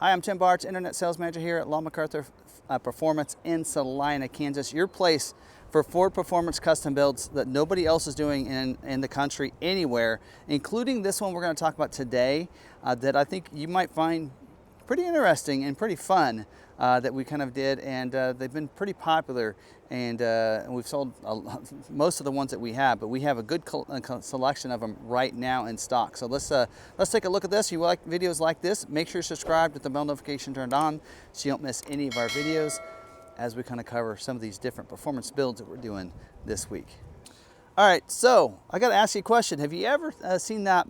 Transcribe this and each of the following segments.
Hi, I'm Tim Bartz, Internet Sales Manager here at McArthur Performance in Salina, Kansas. Your place for Ford Performance custom builds that nobody else is doing in the country anywhere, including this one we're going to talk about today that I think you might find pretty interesting and pretty fun that we kind of did, and they've been pretty popular, and we've sold most of the ones that we have, but we have a good selection of them right now in stock. So let's take a look at this. If you like videos like this, make sure you're subscribed with the bell notification turned on so you don't miss any of our videos as we kind of cover some of these different performance builds that we're doing this week. All right, so I got to ask you a question. Have you ever seen that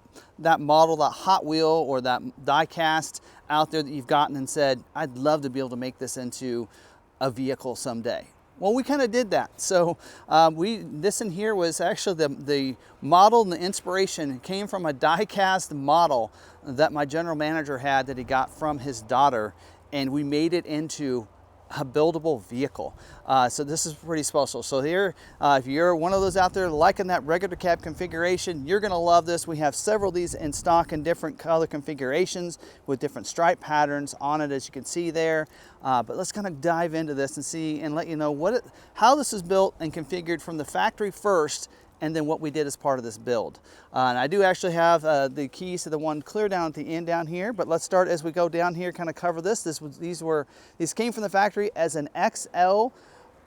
model, that Hot Wheel or that die cast out there that you've gotten and said, I'd love to be able to make this into a vehicle someday? Well, we kind of did that. So this in here was actually the model, and the inspiration came from a die cast model that my general manager had that he got from his daughter, and we made it into a buildable vehicle. So this is pretty special. So here, if you're one of those out there liking that regular cab configuration, you're gonna love this. We have several of these in stock in different color configurations with different stripe patterns on it, as you can see there. But let's kind of dive into this and see and let you know how this is built and configured from the factory first, and then what we did as part of this build. And I do actually have the keys to the one clear down at the end down here, but let's start as we go down here, kind of cover this. These came from the factory as an XL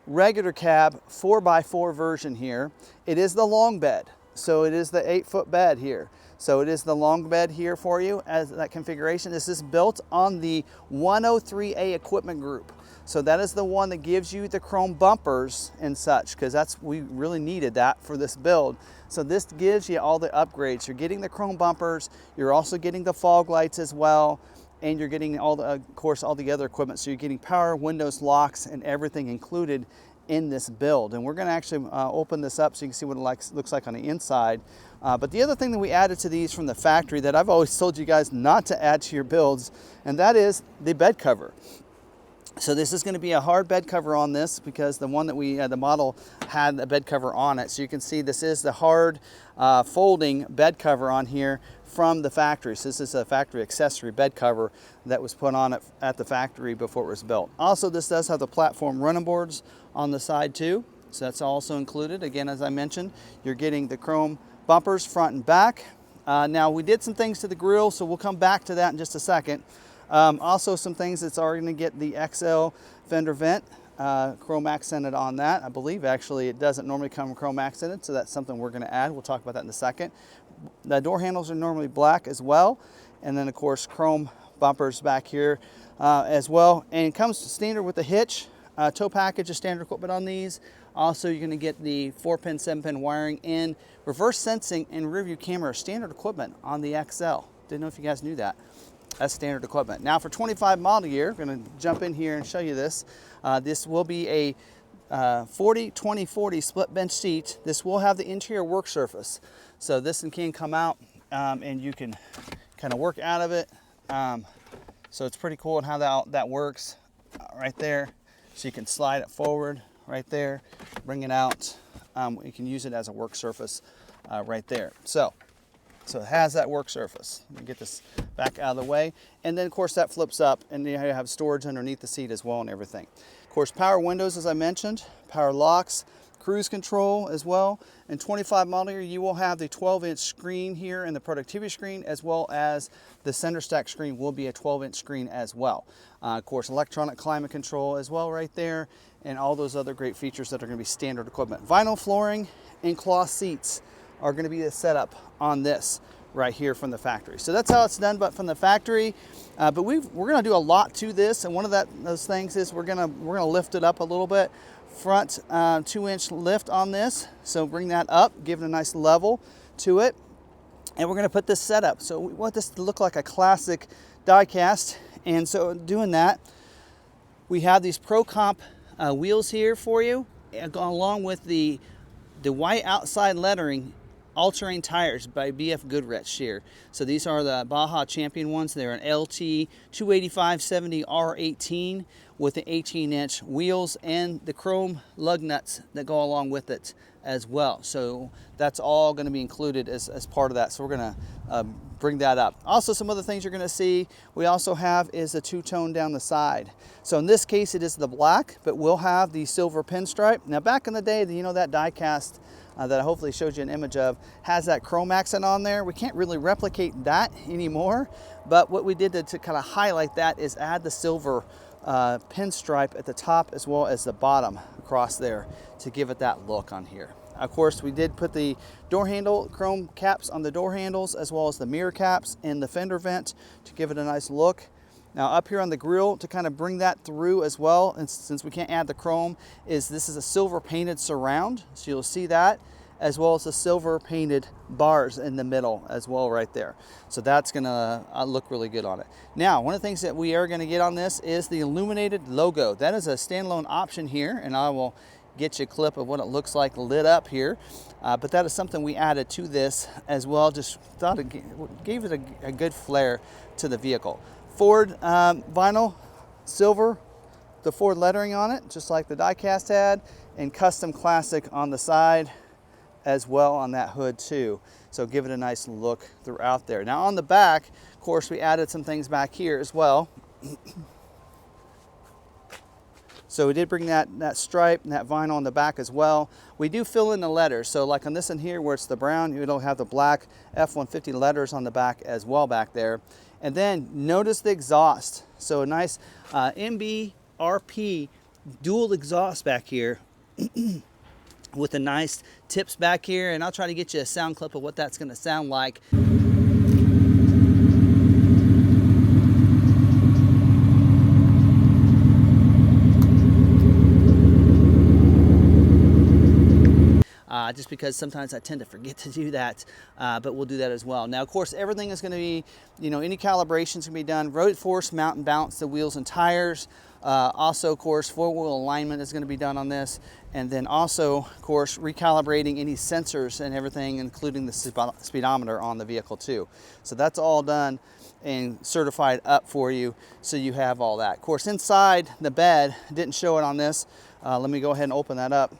regular cab 4x4 version here. It is the long bed, so it is the 8-foot bed here. So it is the long bed here for you as that configuration. This is built on the 103A equipment group. So that is the one that gives you the chrome bumpers and such, because we really needed that for this build. So this gives you all the upgrades. You're getting the chrome bumpers, you're also getting the fog lights as well, and you're getting of course, all the other equipment. So you're getting power, windows, locks, and everything included in this build. And we're gonna actually open this up so you can see what it looks like on the inside. But the other thing that we added to these from the factory that I've always told you guys not to add to your builds, and that is the bed cover. So this is going to be a hard bed cover on this, because the one that the model had a bed cover on it. So you can see this is the hard folding bed cover on here from the factory. So this is a factory accessory bed cover that was put on it at the factory before it was built. Also, this does have the platform running boards on the side too. So that's also included. Again, as I mentioned, you're getting the chrome bumpers front and back. Now we did some things to the grille, so we'll come back to that in just a second. Also some things that's already going to get the XL fender vent, chrome accented on that. I believe actually it doesn't normally come chrome accented, so that's something we're going to add. We'll talk about that in a second. The door handles are normally black as well, and then of course chrome bumpers back here as well. And it comes standard with the hitch, tow package of standard equipment on these. Also, you're going to get the 4-pin, 7-pin wiring in, reverse sensing, and rear view camera standard equipment on the XL. Didn't know if you guys knew that. That's standard equipment. Now for 25 model year, I'm going to jump in here and show you this. This will be a 40-20-40 split bench seat. This will have the interior work surface. So this can come out and you can kind of work out of it. So it's pretty cool how that works right there. So you can slide it forward right there, bring it out. You can use it as a work surface right there. So it has that work surface. You get this back out of the way. And then of course that flips up, and you have storage underneath the seat as well and everything. Of course, power windows, as I mentioned, power locks, cruise control as well. In 25 model year, you will have the 12-inch screen here and the productivity screen, as well as the center stack screen will be a 12-inch screen as well. Of course, electronic climate control as well right there, and all those other great features that are going to be standard equipment. Vinyl flooring and cloth seats are going to be the setup on this right here from the factory. So that's how it's done, but from the factory. But we're going to do a lot to this, and one of those things is we're going to lift it up a little bit. Front 2-inch lift on this, so bring that up, give it a nice level to it, and we're going to put this setup. So we want this to look like a classic die cast, and so doing that, we have these Pro Comp wheels here for you, along with the white outside lettering all-terrain tires by BF Goodrich here. So these are the Baja Champion ones. They're an LT 285/70 R18 with the 18-inch wheels and the chrome lug nuts that go along with it as well. So that's all going to be included as part of that. So we're going to bring that up. Also, some other things you're going to see we also have is a two-tone down the side. So in this case it is the black, but we'll have the silver pinstripe. Now back in the day, you know, that die cast that I hopefully showed you an image of has that chrome accent on there. We can't really replicate that anymore, but what we did to kind of highlight that is add the silver pinstripe at the top as well as the bottom across there to give it that look on here. Of course, we did put the door handle chrome caps on the door handles as well as the mirror caps and the fender vent to give it a nice look. Now up here on the grill to kind of bring that through as well, and since we can't add the chrome, this is a silver painted surround, so you'll see that, as well as the silver painted bars in the middle as well right there. So that's gonna look really good on it. Now, one of the things that we are gonna get on this is the illuminated logo. That is a standalone option here, and I will get you a clip of what it looks like lit up here. But that is something we added to this as well. Just thought it gave it a good flair to the vehicle. Ford vinyl, silver, the Ford lettering on it, just like the die-cast had, and custom classic on the side as well on that hood too. So give it a nice look throughout there. Now on the back, of course, we added some things back here as well. So we did bring that stripe and that vinyl on the back as well. We do fill in the letters. So like on this one here where it's the brown, it'll have the black F-150 letters on the back as well back there. And then notice the exhaust. So a nice MBRP dual exhaust back here with the nice tips back here. And I'll try to get you a sound clip of what that's going to sound like. Just because sometimes I tend to forget to do that, but we'll do that as well. Now, of course, everything is going to be, you know, any calibrations can be done. Road force, mount and balance the wheels and tires. Also, of course, four-wheel alignment is going to be done on this. And then also, of course, recalibrating any sensors and everything, including the speedometer on the vehicle too. So that's all done and certified up for you, so you have all that. Of course, inside the bed, didn't show it on this. Let me go ahead and open that up.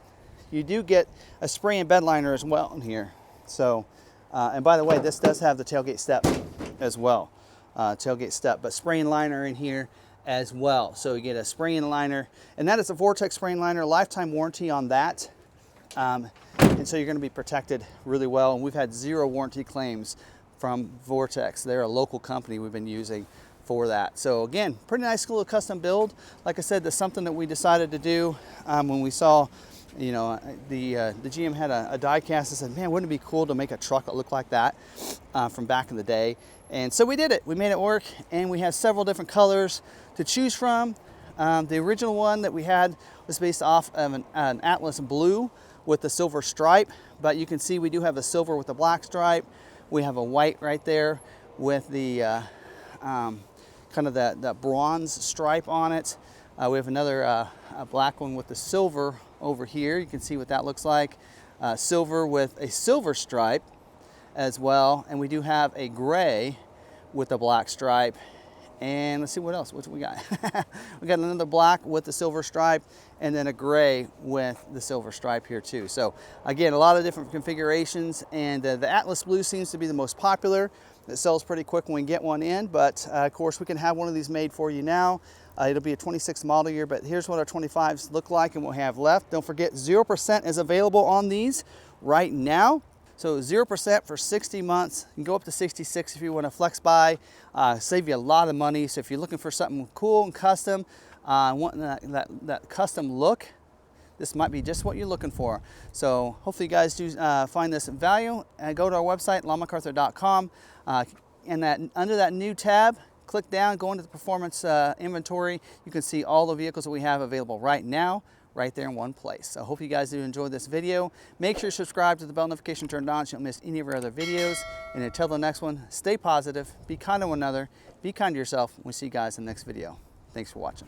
You do get a spray and bed liner as well in here. So, and by the way, this does have the tailgate step as well. Tailgate step, but spray and liner in here as well. So you get a spray and liner, and that is a Vortex spray and liner, lifetime warranty on that. And so you're gonna be protected really well. And we've had 0 warranty claims from Vortex. They're a local company we've been using for that. So again, pretty nice little custom build. Like I said, that's something that we decided to do when we saw, you know, the GM had a die cast. I said, man, wouldn't it be cool to make a truck that looked like that from back in the day? And so we did it. We made it work, and we have several different colors to choose from. The original one that we had was based off of an Atlas blue with the silver stripe, but you can see we do have a silver with a black stripe. We have a white right there with the kind of that bronze stripe on it. We have another a black one with the silver over here. You can see what that looks like. Silver with a silver stripe as well. And we do have a gray with a black stripe. And let's see what else, what we got. We got another black with the silver stripe, and then a gray with the silver stripe here too. So again, a lot of different configurations, and the Atlas Blue seems to be the most popular. It sells pretty quick when we get one in, but of course we can have one of these made for you now. It'll be a 26 model year, but here's what our 25s look like and what we have left. Don't forget, 0% is available on these right now. So 0% for 60 months. You can go up to 66 if you want to flex buy. Save you a lot of money. So if you're looking for something cool and custom, wanting that custom look, this might be just what you're looking for. So hopefully you guys do find this value. Go to our website, lawmcarthur.com, and under that new tab, click down, go into the performance inventory. You can see all the vehicles that we have available right now, right there in one place. So I hope you guys do enjoy this video. Make sure you subscribe to the bell notification turned on so you don't miss any of our other videos. And until the next one, stay positive, be kind to one another, be kind to yourself. We'll see you guys in the next video. Thanks for watching.